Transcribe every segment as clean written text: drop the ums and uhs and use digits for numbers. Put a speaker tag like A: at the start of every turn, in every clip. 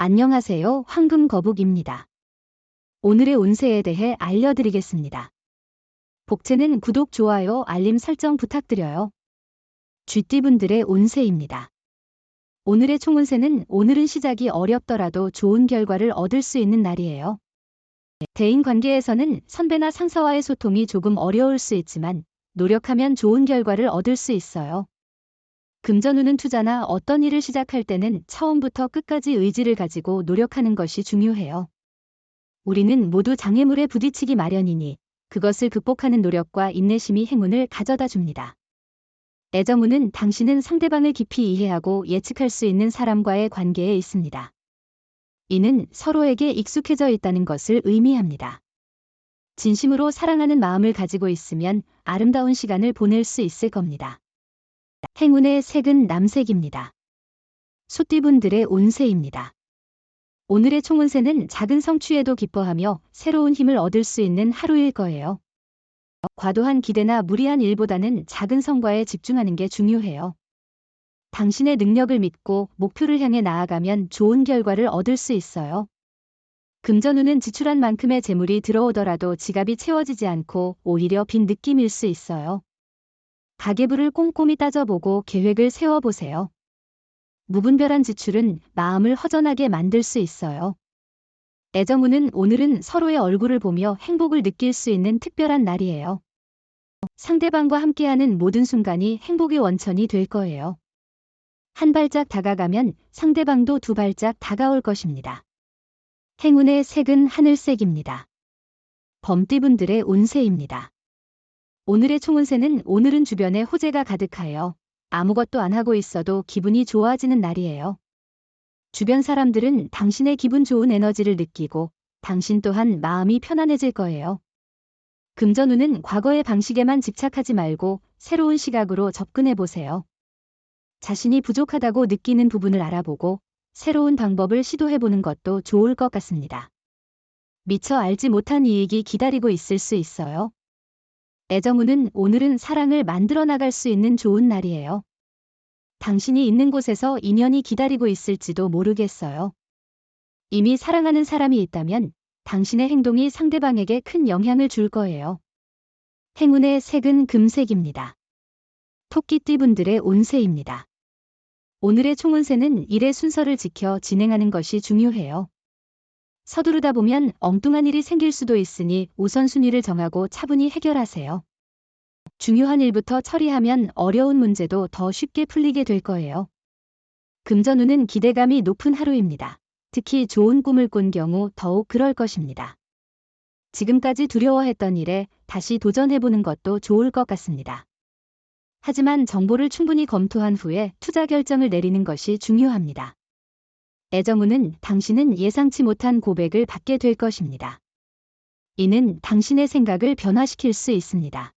A: 안녕하세요. 황금거북입니다. 오늘의 운세에 대해 알려드리겠습니다. 복채는 구독, 좋아요, 알림 설정 부탁드려요. 쥐띠분들의 운세입니다. 오늘의 총운세는 오늘은 시작이 어렵더라도 좋은 결과를 얻을 수 있는 날이에요. 대인 관계에서는 선배나 상사와의 소통이 조금 어려울 수 있지만 노력하면 좋은 결과를 얻을 수 있어요. 금전운은 투자나 어떤 일을 시작할 때는 처음부터 끝까지 의지를 가지고 노력하는 것이 중요해요. 우리는 모두 장애물에 부딪히기 마련이니 그것을 극복하는 노력과 인내심이 행운을 가져다 줍니다. 애정운은 당신은 상대방을 깊이 이해하고 예측할 수 있는 사람과의 관계에 있습니다. 이는 서로에게 익숙해져 있다는 것을 의미합니다. 진심으로 사랑하는 마음을 가지고 있으면 아름다운 시간을 보낼 수 있을 겁니다. 행운의 색은 남색입니다. 소띠분들의 운세입니다. 오늘의 총운세는 작은 성취에도 기뻐하며 새로운 힘을 얻을 수 있는 하루일 거예요. 과도한 기대나 무리한 일보다는 작은 성과에 집중하는 게 중요해요. 당신의 능력을 믿고 목표를 향해 나아가면 좋은 결과를 얻을 수 있어요. 금전운은 지출한 만큼의 재물이 들어오더라도 지갑이 채워지지 않고 오히려 빈 느낌일 수 있어요. 가계부를 꼼꼼히 따져보고 계획을 세워보세요. 무분별한 지출은 마음을 허전하게 만들 수 있어요. 애정운은 오늘은 서로의 얼굴을 보며 행복을 느낄 수 있는 특별한 날이에요. 상대방과 함께하는 모든 순간이 행복의 원천이 될 거예요. 한 발짝 다가가면 상대방도 두 발짝 다가올 것입니다. 행운의 색은 하늘색입니다. 범띠분들의 운세입니다. 오늘의 총운세는 오늘은 주변에 호재가 가득하여 아무것도 안 하고 있어도 기분이 좋아지는 날이에요. 주변 사람들은 당신의 기분 좋은 에너지를 느끼고 당신 또한 마음이 편안해질 거예요. 금전운은 과거의 방식에만 집착하지 말고 새로운 시각으로 접근해 보세요. 자신이 부족하다고 느끼는 부분을 알아보고 새로운 방법을 시도해 보는 것도 좋을 것 같습니다. 미처 알지 못한 이익이 기다리고 있을 수 있어요. 애정운은 오늘은 사랑을 만들어 나갈 수 있는 좋은 날이에요. 당신이 있는 곳에서 인연이 기다리고 있을지도 모르겠어요. 이미 사랑하는 사람이 있다면 당신의 행동이 상대방에게 큰 영향을 줄 거예요. 행운의 색은 금색입니다. 토끼띠분들의 운세입니다. 오늘의 총운세는 일의 순서를 지켜 진행하는 것이 중요해요. 서두르다 보면 엉뚱한 일이 생길 수도 있으니 우선순위를 정하고 차분히 해결하세요. 중요한 일부터 처리하면 어려운 문제도 더 쉽게 풀리게 될 거예요. 금전운은 기대감이 높은 하루입니다. 특히 좋은 꿈을 꾼 경우 더욱 그럴 것입니다. 지금까지 두려워했던 일에 다시 도전해보는 것도 좋을 것 같습니다. 하지만 정보를 충분히 검토한 후에 투자 결정을 내리는 것이 중요합니다. 애정운은 당신은 예상치 못한 고백을 받게 될 것입니다. 이는 당신의 생각을 변화시킬 수 있습니다.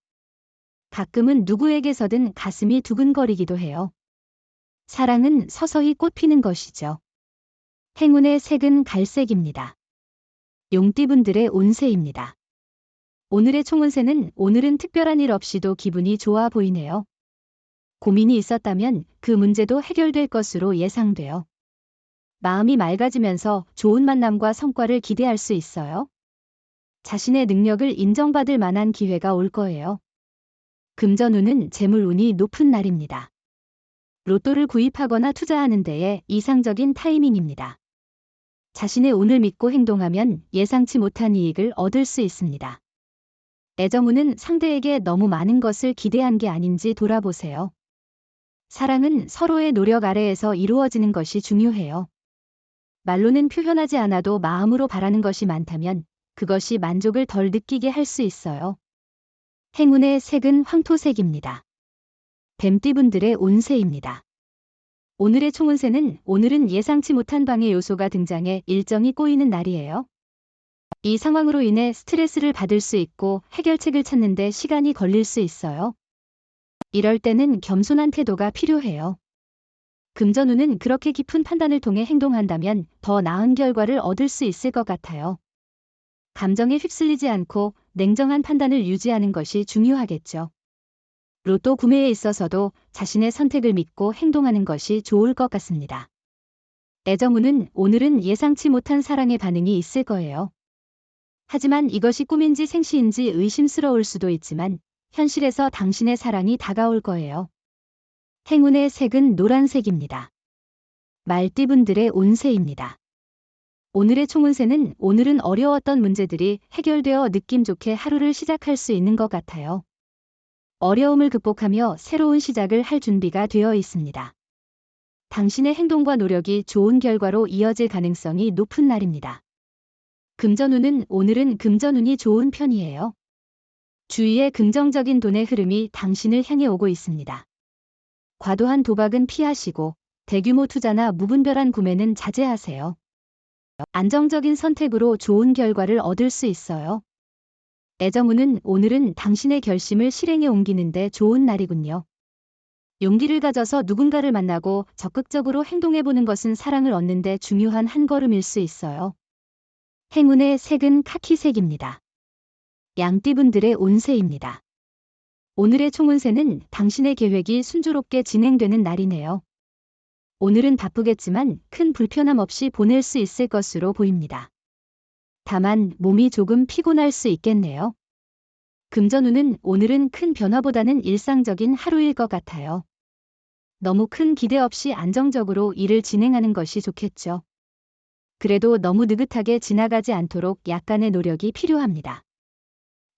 A: 가끔은 누구에게서든 가슴이 두근거리기도 해요. 사랑은 서서히 꽃피는 것이죠. 행운의 색은 갈색입니다. 용띠분들의 운세입니다. 오늘의 총운세는 오늘은 특별한 일 없이도 기분이 좋아 보이네요. 고민이 있었다면 그 문제도 해결될 것으로 예상돼요. 마음이 맑아지면서 좋은 만남과 성과를 기대할 수 있어요. 자신의 능력을 인정받을 만한 기회가 올 거예요. 금전운은 재물운이 높은 날입니다. 로또를 구입하거나 투자하는 데에 이상적인 타이밍입니다. 자신의 운을 믿고 행동하면 예상치 못한 이익을 얻을 수 있습니다. 애정운은 상대에게 너무 많은 것을 기대한 게 아닌지 돌아보세요. 사랑은 서로의 노력 아래에서 이루어지는 것이 중요해요. 말로는 표현하지 않아도 마음으로 바라는 것이 많다면 그것이 만족을 덜 느끼게 할 수 있어요. 행운의 색은 황토색입니다. 뱀띠분들의 운세입니다. 오늘의 총운세는 오늘은 예상치 못한 방해 요소가 등장해 일정이 꼬이는 날이에요. 이 상황으로 인해 스트레스를 받을 수 있고 해결책을 찾는 데 시간이 걸릴 수 있어요. 이럴 때는 겸손한 태도가 필요해요. 금전운은 그렇게 깊은 판단을 통해 행동한다면 더 나은 결과를 얻을 수 있을 것 같아요. 감정에 휩쓸리지 않고 냉정한 판단을 유지하는 것이 중요하겠죠. 로또 구매에 있어서도 자신의 선택을 믿고 행동하는 것이 좋을 것 같습니다. 애정운은 오늘은 예상치 못한 사랑의 반응이 있을 거예요. 하지만 이것이 꿈인지 생시인지 의심스러울 수도 있지만 현실에서 당신의 사랑이 다가올 거예요. 행운의 색은 노란색입니다. 말띠분들의 운세입니다. 오늘의 총운세는 오늘은 어려웠던 문제들이 해결되어 느낌 좋게 하루를 시작할 수 있는 것 같아요. 어려움을 극복하며 새로운 시작을 할 준비가 되어 있습니다. 당신의 행동과 노력이 좋은 결과로 이어질 가능성이 높은 날입니다. 금전운은 오늘은 금전운이 좋은 편이에요. 주위에 긍정적인 돈의 흐름이 당신을 향해 오고 있습니다. 과도한 도박은 피하시고 대규모 투자나 무분별한 구매는 자제하세요. 안정적인 선택으로 좋은 결과를 얻을 수 있어요. 애정운은 오늘은 당신의 결심을 실행에 옮기는데 좋은 날이군요. 용기를 가져서 누군가를 만나고 적극적으로 행동해보는 것은 사랑을 얻는데 중요한 한 걸음일 수 있어요. 행운의 색은 카키색입니다. 양띠분들의 운세입니다. 오늘의 총운세는 당신의 계획이 순조롭게 진행되는 날이네요. 오늘은 바쁘겠지만 큰 불편함 없이 보낼 수 있을 것으로 보입니다. 다만 몸이 조금 피곤할 수 있겠네요. 금전운은 오늘은 큰 변화보다는 일상적인 하루일 것 같아요. 너무 큰 기대 없이 안정적으로 일을 진행하는 것이 좋겠죠. 그래도 너무 느긋하게 지나가지 않도록 약간의 노력이 필요합니다.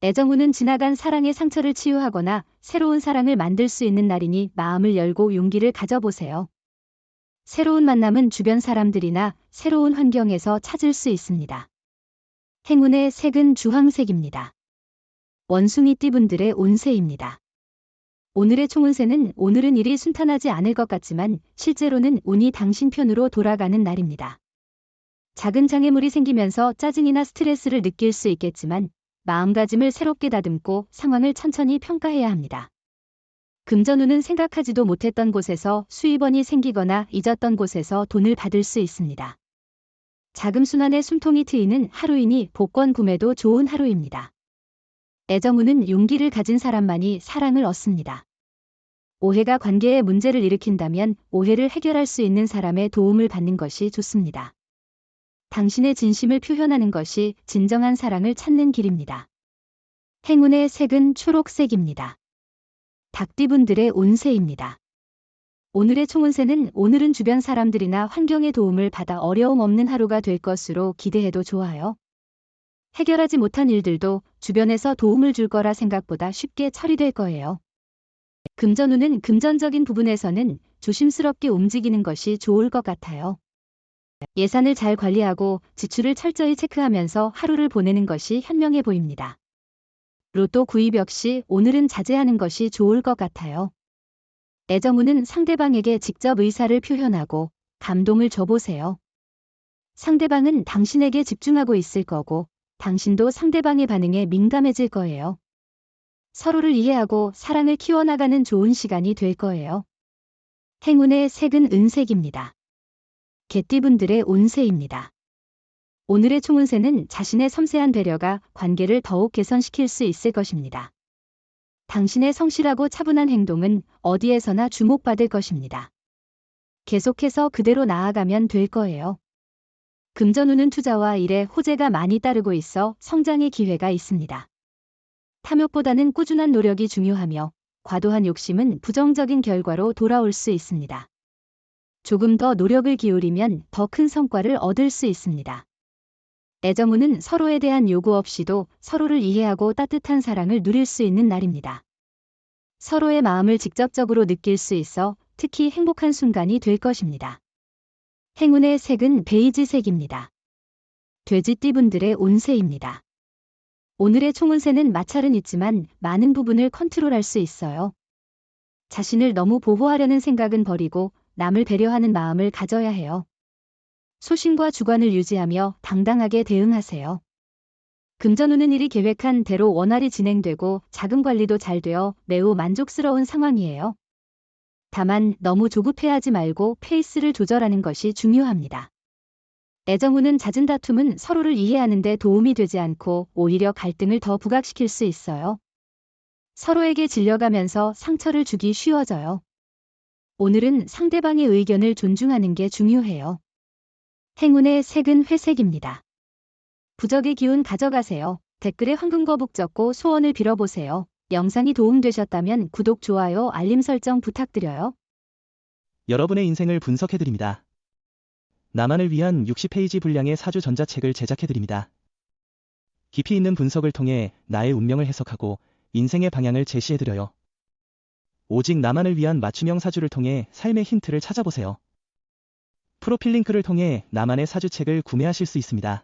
A: 애정운은 지나간 사랑의 상처를 치유하거나 새로운 사랑을 만들 수 있는 날이니 마음을 열고 용기를 가져보세요. 새로운 만남은 주변 사람들이나 새로운 환경에서 찾을 수 있습니다. 행운의 색은 주황색입니다. 원숭이띠분들의 운세입니다. 오늘의 총운세는 오늘은 일이 순탄하지 않을 것 같지만 실제로는 운이 당신 편으로 돌아가는 날입니다. 작은 장애물이 생기면서 짜증이나 스트레스를 느낄 수 있겠지만 마음가짐을 새롭게 다듬고 상황을 천천히 평가해야 합니다. 금전운은 생각하지도 못했던 곳에서 수입원이 생기거나 잊었던 곳에서 돈을 받을 수 있습니다. 자금순환의 숨통이 트이는 하루이니 복권 구매도 좋은 하루입니다. 애정운은 용기를 가진 사람만이 사랑을 얻습니다. 오해가 관계에 문제를 일으킨다면 오해를 해결할 수 있는 사람의 도움을 받는 것이 좋습니다. 당신의 진심을 표현하는 것이 진정한 사랑을 찾는 길입니다. 행운의 색은 초록색입니다. 닭띠분들의 운세입니다. 오늘의 총운세는 오늘은 주변 사람들이나 환경의 도움을 받아 어려움 없는 하루가 될 것으로 기대해도 좋아요. 해결하지 못한 일들도 주변에서 도움을 줄 거라 생각보다 쉽게 처리될 거예요. 금전운은 금전적인 부분에서는 조심스럽게 움직이는 것이 좋을 것 같아요. 예산을 잘 관리하고 지출을 철저히 체크하면서 하루를 보내는 것이 현명해 보입니다. 로또 구입 역시 오늘은 자제하는 것이 좋을 것 같아요. 애정운은 상대방에게 직접 의사를 표현하고 감동을 줘보세요. 상대방은 당신에게 집중하고 있을 거고 당신도 상대방의 반응에 민감해질 거예요. 서로를 이해하고 사랑을 키워나가는 좋은 시간이 될 거예요. 행운의 색은 은색입니다. 개띠분들의 운세입니다. 오늘의 총운세는 자신의 섬세한 배려가 관계를 더욱 개선시킬 수 있을 것입니다. 당신의 성실하고 차분한 행동은 어디에서나 주목받을 것입니다. 계속해서 그대로 나아가면 될 거예요. 금전운은 투자와 일에 호재가 많이 따르고 있어 성장의 기회가 있습니다. 탐욕보다는 꾸준한 노력이 중요하며 과도한 욕심은 부정적인 결과로 돌아올 수 있습니다. 조금 더 노력을 기울이면 더 큰 성과를 얻을 수 있습니다. 애정운은 서로에 대한 요구 없이도 서로를 이해하고 따뜻한 사랑을 누릴 수 있는 날입니다. 서로의 마음을 직접적으로 느낄 수 있어 특히 행복한 순간이 될 것입니다. 행운의 색은 베이지색입니다. 돼지띠분들의 운세입니다. 오늘의 총운세는 마찰은 있지만 많은 부분을 컨트롤할 수 있어요. 자신을 너무 보호하려는 생각은 버리고 남을 배려하는 마음을 가져야 해요. 소신과 주관을 유지하며 당당하게 대응하세요. 금전운은 일이 계획한 대로 원활히 진행되고 자금 관리도 잘 되어 매우 만족스러운 상황이에요. 다만 너무 조급해하지 말고 페이스를 조절하는 것이 중요합니다. 애정운은 잦은 다툼은 서로를 이해하는 데 도움이 되지 않고 오히려 갈등을 더 부각시킬 수 있어요. 서로에게 질려가면서 상처를 주기 쉬워져요. 오늘은 상대방의 의견을 존중하는 게 중요해요. 행운의 색은 회색입니다. 부적의 기운 가져가세요. 댓글에 황금거북 적고 소원을 빌어보세요. 영상이 도움되셨다면 구독, 좋아요, 알림 설정 부탁드려요.
B: 여러분의 인생을 분석해드립니다. 나만을 위한 60페이지 분량의 사주 전자책을 제작해드립니다. 깊이 있는 분석을 통해 나의 운명을 해석하고 인생의 방향을 제시해드려요. 오직 나만을 위한 맞춤형 사주를 통해 삶의 힌트를 찾아보세요. 프로필 링크를 통해 나만의 사주책을 구매하실 수 있습니다.